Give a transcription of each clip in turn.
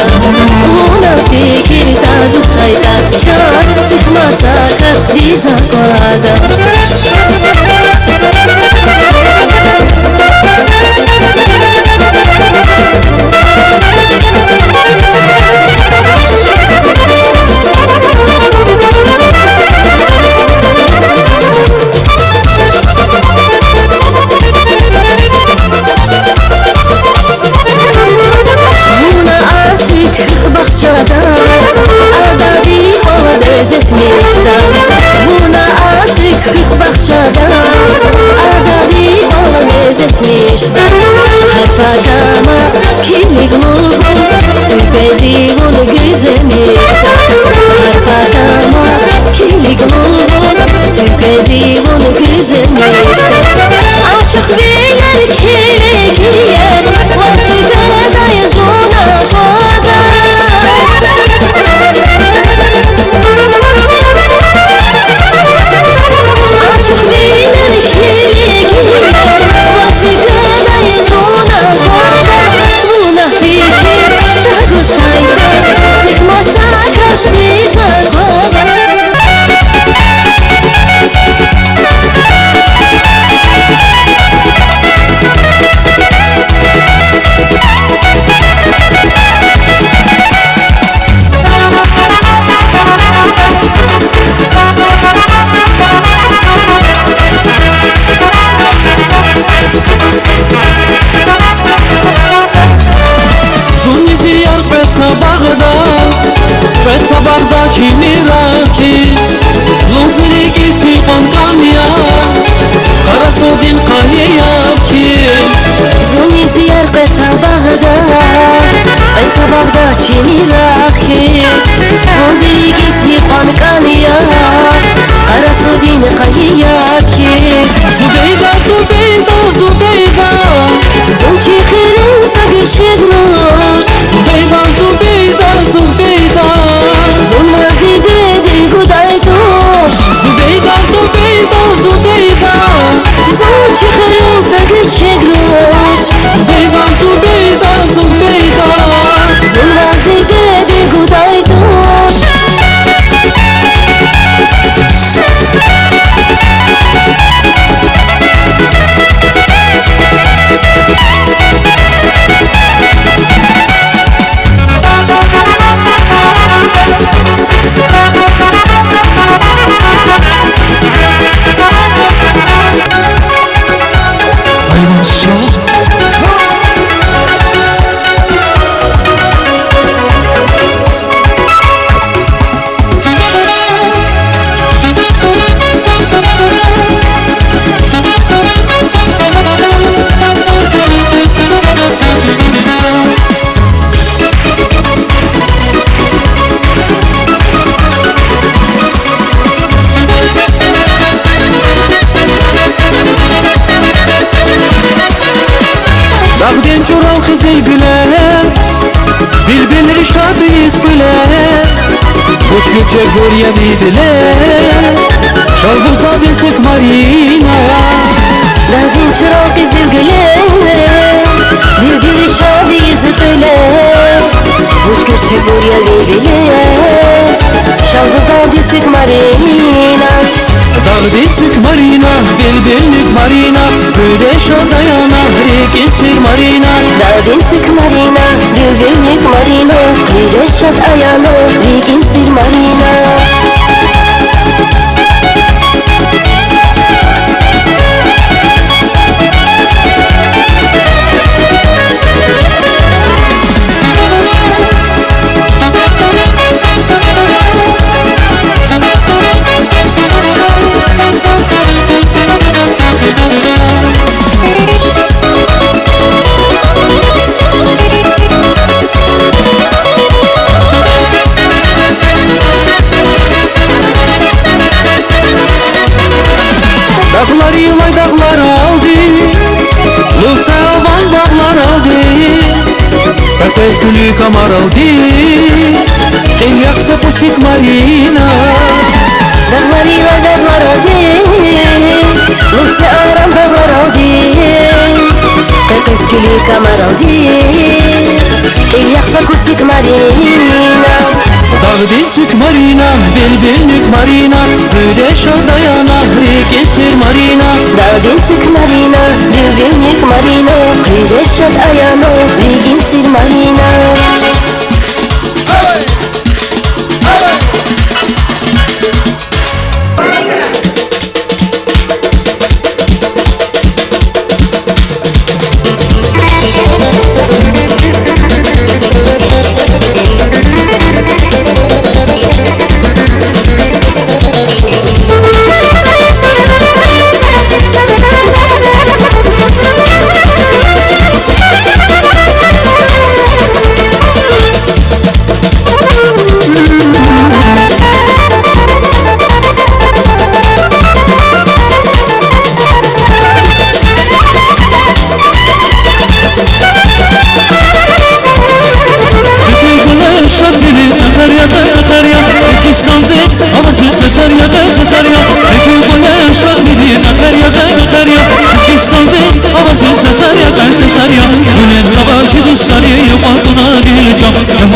da Una fikir da du sayda Can çıkmasa kalbiza koada Buna artık kırk bahçada Adavi olan benzetmişler Harpadama kirlik muğuz Süperi onu gözlemişler Harpadama kirlik muğuz Süperi onu gözlemişler Açık bilir kelek yer Vatıgadayız ona koda Bagda Kimirakis Luzirikis Hipankanya Karasodin Kahiyakis Zuni ziyar Qeta Bagda Kimirakis Luzirikis Hipankanya Karasodin Kahiyakis Zubeyda Zunchi khirin sagi chegnosh Zubeyda Zunma zide de guday tosh Zubeyda Zunchi khirin sagi chegnosh Zubeyda Zunma zide de guday tosh Dağden çoral kızey güler Bilbinleri şadıyız güler Koç göçe görye vidiler Şalbuzadın sık marina Dağden çoral kızey güler Bilbinleri şadıyız güler Koç göçe görye vidiler Şalbuzadın sık marina Dağden sık marina Bilbinlik marina Güneş adayana Rekin marina Dağden sık marina Bilbinlik marina Güneş adayana Rekin marina Dağlar yılay dağlar aldı Lütse avan bağlar aldı Kafes gülü kamar aldı Kel yaksa pusik marina Dağlar yılay dağlar aldı Lütse avan bağlar aldı Kafes gülü kamar aldı Ильяхса кустик Марина Dağdinçük Marina, belbellik Marina Böyle şadayana, rekesir Marina Dağdinçük Marina, belbellik Marina Kıyreşat ayano, reginsir Marina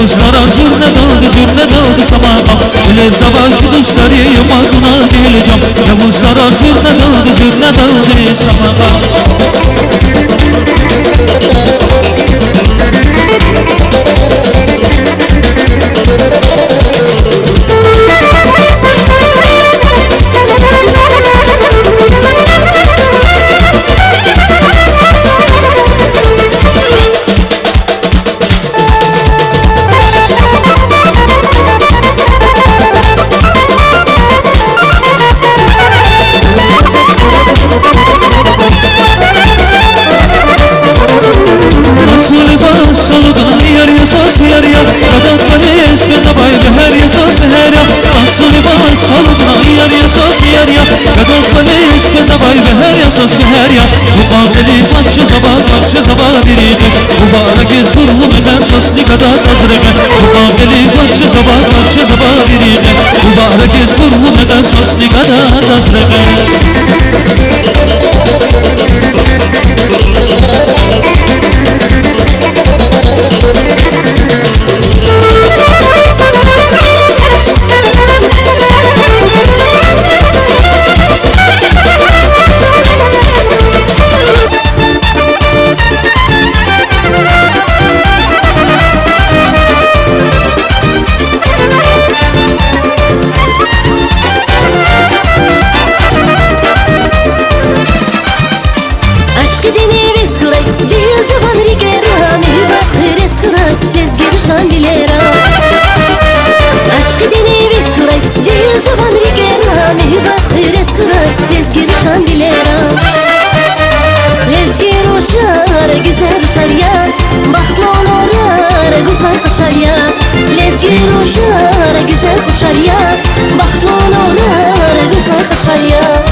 Muzlara zürne daldı sabaha Öyle sabahçı dışları yamadına geleceğim Muzlara zürne daldı sabaha Muqabili qarşı zaba biride Mübarek ezgur hümeler sosli kadar azrege Muqabili qarşı zaba biride Mübarek ezgur hümeler sosli kadar azrege Güzel kuşar ya, baktlı onar, güzel kuşar ya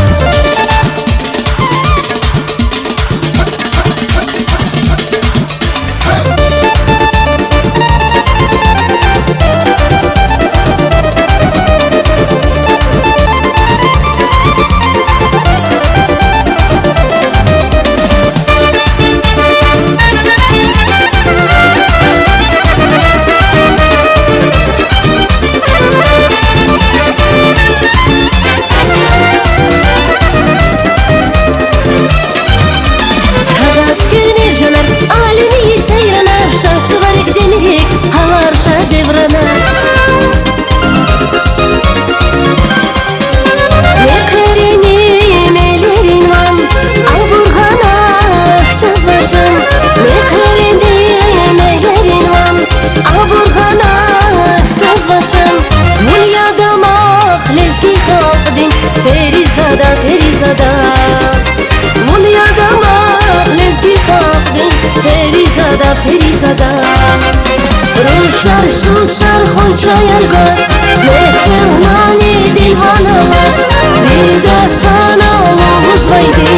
Perizada Munyada mahles Perizada Ruşar susar Xonça yalgoz Meçhmani dilvanalar Bir dastana olumuz vaydi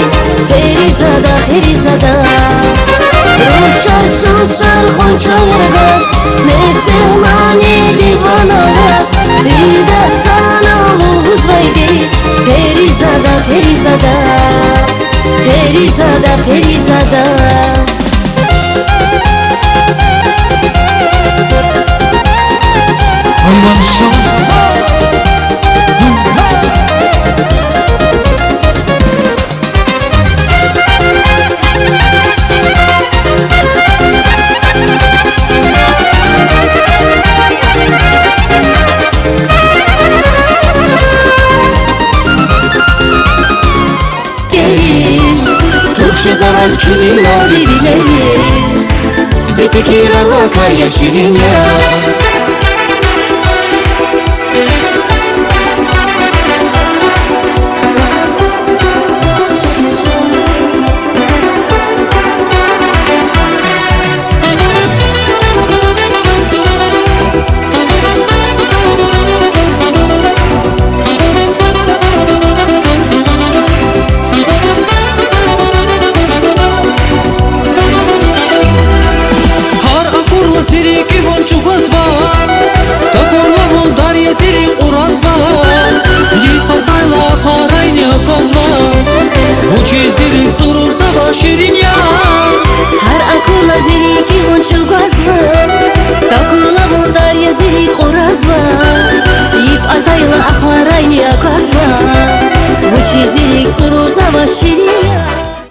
Perizada Ruşar susar Xonça yalgoz Meçhmani dilvanalar Bir dastana olumuz vaydi Perizada Hayvan şansa Türkçe savaş kriminali bileriz Bize fikir vaka ya şirin ya şirin ya Har akula ziri ki gonçu gazva Takula bondar ya ziri qorazva Yif atayla akharayni akazva Vuçi ziri surur sava şirin